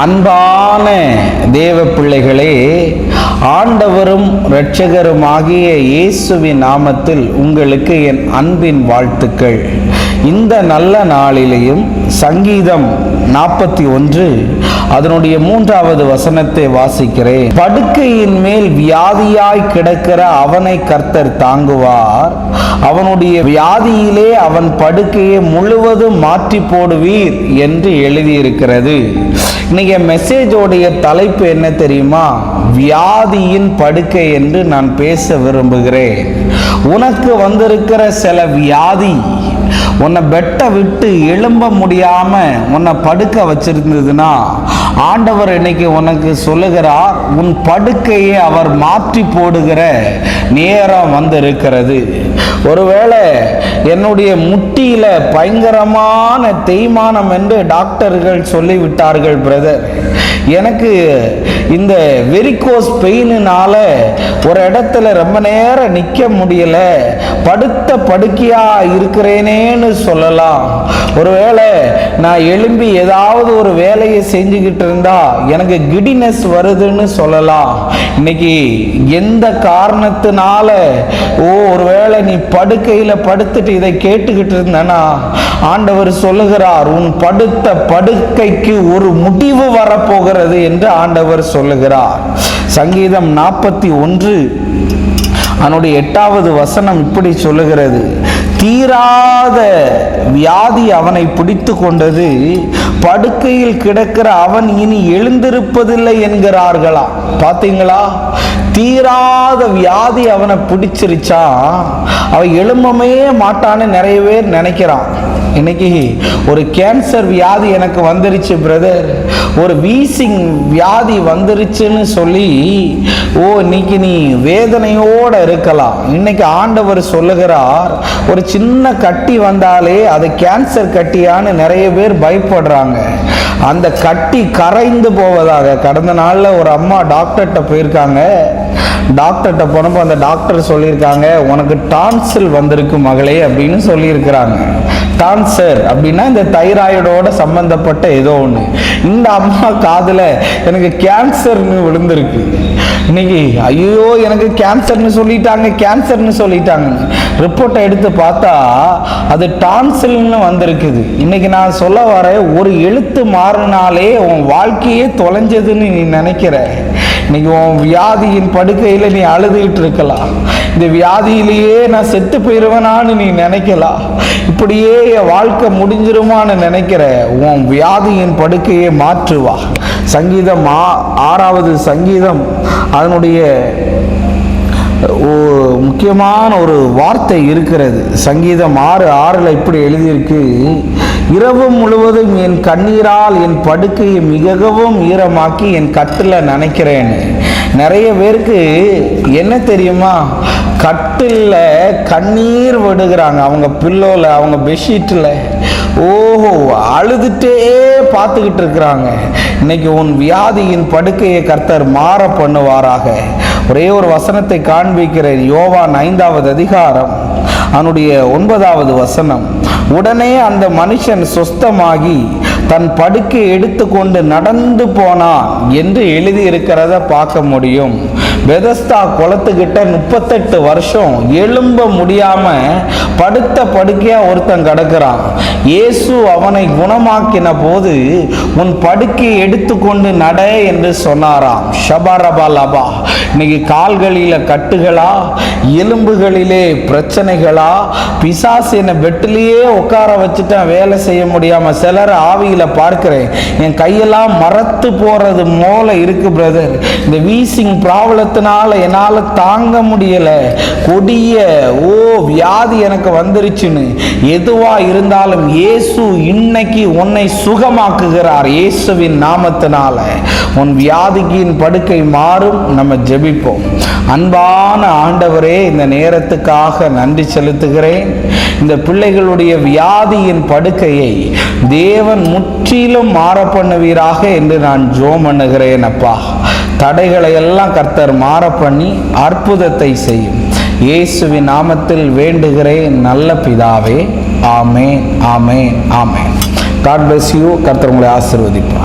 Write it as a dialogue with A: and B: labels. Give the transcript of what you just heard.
A: அன்பான தேவ பிள்ளைகளே, ஆண்டவரும் இரட்சகருமாகிய இயேசுவின் நாமத்தில் உங்களுக்கு என் அன்பின் வாழ்த்துக்கள். இந்த நல்ல நாளிலேயும் சங்கீதம் 41 அதனுடைய 3வது வசனத்தை வாசிக்கிறேன். படுக்கையின் மேல் வியாதியாய் கிடக்கிற அவனை கர்த்தர் தாங்குவார், அவனுடைய வியாதியிலே அவன் படுக்கையை முழுவதும் மாற்றி போடுவீர் என்று எழுதியிருக்கிறது. இன்னைக்கு மெசேஜோடைய தலைப்பு என்ன தெரியுமா? வியாதியின் படுக்கை என்று நான் பேச விரும்புகிறேன். உனக்கு வந்திருக்கிற சில வியாதி உன்னை பெட்டை விட்டு எழும்ப முடியாம உன்னை படுக்க வச்சிருந்ததுன்னா, ஆண்டவர் இன்னைக்கு உனக்கு சொல்லுகிறார், உன் படுக்கையை அவர் மாற்றி போடுகிற நேரம் வந்திருக்கிறது. ஒருவேளை என்னுடைய முட்டியில பயங்கரமான தேய்மானம் என்று டாக்டர்கள் சொல்லிவிட்டார்கள் பிரதர். எனக்கு இந்த வெரிகோஸ் பெயினால ஒரு இடத்துல ரொம்ப நேரம் நிற்க முடியல, படுத்த படுக்கையா இருக்கிறேனேன்னு சொல்லலாம். ஒருவேளை நான் எழும்பி ஏதாவது ஒரு வேலையை செஞ்சுக்கிட்டு இருந்தா எனக்கு கிடினஸ் வருதுன்னு சொல்லலாம். இன்னைக்கு எந்த காரணத்தினால ஒருவேளை நீ படுக்கையில படுத்துட்டு இதை கேட்டுக்கிட்டு இருந்தனா, ஆண்டவர் சொல்லுகிறார், உன் படுத்த படுக்கைக்கு ஒரு முடிவு வரப்போகிறது என்று ஆண்டவர் சொல்லுகிறார். சங்கீதம் 41 அதனுடைய 8வது வசனம் இப்படி சொல்லுகிறது, தீராத வியாதி அவனை பிடித்து கொண்டது, படுக்கையில் கிடக்கிற அவன் இனி எழுந்திருப்பதில்லை என்கிறார்களா? பாத்தீங்களா? தீராத வியாதி அவனை பிடிச்சிருச்சா, அவன் எழும்பவே மாட்டான்னு நிறைய பேர் நினைக்கிறான். இன்னைக்கு ஒரு கேன்சர் வியாதி எனக்கு வந்துருச்சு பிரதர், ஒரு வீசிங் வியாதி வந்துருச்சுன்னு சொல்லி இன்னைக்கு நீ வேதனையோட இருக்கலாம். இன்னைக்கு ஆண்டவர் சொல்லுகிறார், ஒரு சின்ன கட்டி வந்தாலே அது கேன்சர் கட்டியான்னு நிறைய பேர் பயப்படுறாங்க. அந்த கட்டி கரைந்து போவதாக. கடந்த நாள்ல ஒரு அம்மா டாக்டர்கிட்ட போயிருக்காங்க. டாக்டர்கிட்ட போனப்போ அந்த டாக்டர் சொல்லியிருக்காங்க, உனக்கு டான்சில் வந்திருக்கு மகளே அப்படின்னு சொல்லியிருக்கிறாங்க. டான்சர் அப்படின்னா இந்த தைராய்டோட சம்பந்தப்பட்ட ஏதோ ஒன்று. இந்த அம்மா காதுல எனக்கு கேன்சர்னு விழுந்திருக்கு. இன்னைக்கு ஐயோ எனக்கு கேன்சர்னு சொல்லிட்டாங்க. ரிப்போர்ட்டை எடுத்து பார்த்தா அது டான்சில்னு வந்திருக்குது. இன்னைக்கு நான் சொல்ல வர, ஒரு எழுத்து மாறினாலே உன் வாழ்க்கையே தொலைஞ்சதுன்னு நீ நினைக்கிற. இன்னைக்கு உன் வியாதியின் படுக்கையில நீ அழுதுகிட்டு இருக்கலாம். இந்த வியாதியிலேயே நான் செத்து போயிருவேனான்னு நீ நினைக்கலாம். இப்படியே என் வாழ்க்கை முடிஞ்சிருமான்னு நினைக்கிற, உன் வியாதியின் படுக்கையை மாற்றுவா. சங்கீதம் 6வது சங்கீதம் அதனுடைய முக்கியமான ஒரு வார்த்தை இருக்கிறது. சங்கீதம் 6:6 இப்படி எழுதியிருக்கு, இரவு முழுவதும் என் கண்ணீரால் என் படுக்கையை மிகவும் ஈரமாக்கி என் கட்டில நினைக்கிறேன். நிறைய பேருக்கு என்ன தெரியுமா, கட்டில கண்ணீர் விடுகிறாங்க, அவங்க பில்லோல, அவங்க பெட்ஷீட்டில் அழுதுட்டே பார்த்துக்கிட்டு இருக்கிறாங்க. இன்னைக்கு உன் வியாதியின் படுக்கையை கர்த்தர் மாற பண்ணுவாராக. ஒரே ஒரு வசனத்தை காண்பிக்கிறேன். யோவான் 5வது அதிகாரம் அவனுடைய 9வது வசனம், உடனே அந்த மனுஷன் சொஸ்தமாகி தன் படுக்கை எடுத்துக்கொண்டு நடந்து போனான் என்று எழுதி இருக்கிறத பார்க்க முடியும். பெதஸ்தா குளத்துக்கிட்ட 38 வருஷம் எழும்ப முடியாம படுத்த படுக்கையா ஒருத்தன் கிடக்கிறான். இயேசு அவனை குணமாக்கின போது, உன் படுக்கையை எடுத்துக்கொண்டு நட என்று சொன்னாராம். ஷபரபலபா. இன்னைக்கு கால்களில கட்டுகளா, எலும்புகளிலே பிரச்சனைகளா, பிசாசு என்ன பெட்டிலேயே உட்கார வச்சுட்டேன், வேலை செய்ய முடியாம. சிலர் ஆவியில பார்க்கிறேன், என் கையெல்லாம் மரத்து போறது போல இருக்கு பிரதர், இந்த வீசிங் ப்ராப்ளத்தினால என்னால தாங்க முடியல, கொடிய வியாதி எனக்கு வந்துருச்சுன்னு. எதுவா இருந்தாலும் இயேசு இன்னைக்கு உன்னை சுகமாக்குகிறார். இயேசுவின் நாமத்தினால உன் வியாதியின் படுக்கை மாறும். நம்ம ஜெபிப்போம். அன்பான ஆண்டவரே, இந்த நேரத்துக்காக நன்றி செலுத்துகிறேன். இந்த பிள்ளைகளுடைய வியாதியின் படுக்கையை தேவன் முற்றிலும் மாற பண்ணுவீராக என்று நான் ஜெபம் பண்ணுகிறேன். அப்பா, தடைகளை எல்லாம் கர்த்தர் மாற பண்ணி அற்புதத்தை செய்யும். இயேசுவின் நாமத்தில் வேண்டுகிறேன் நல்ல பிதாவே. ஆமென், ஆமென், ஆமென். God bless you. கர்த்தர் உங்களை ஆசீர்வதிப்பார்.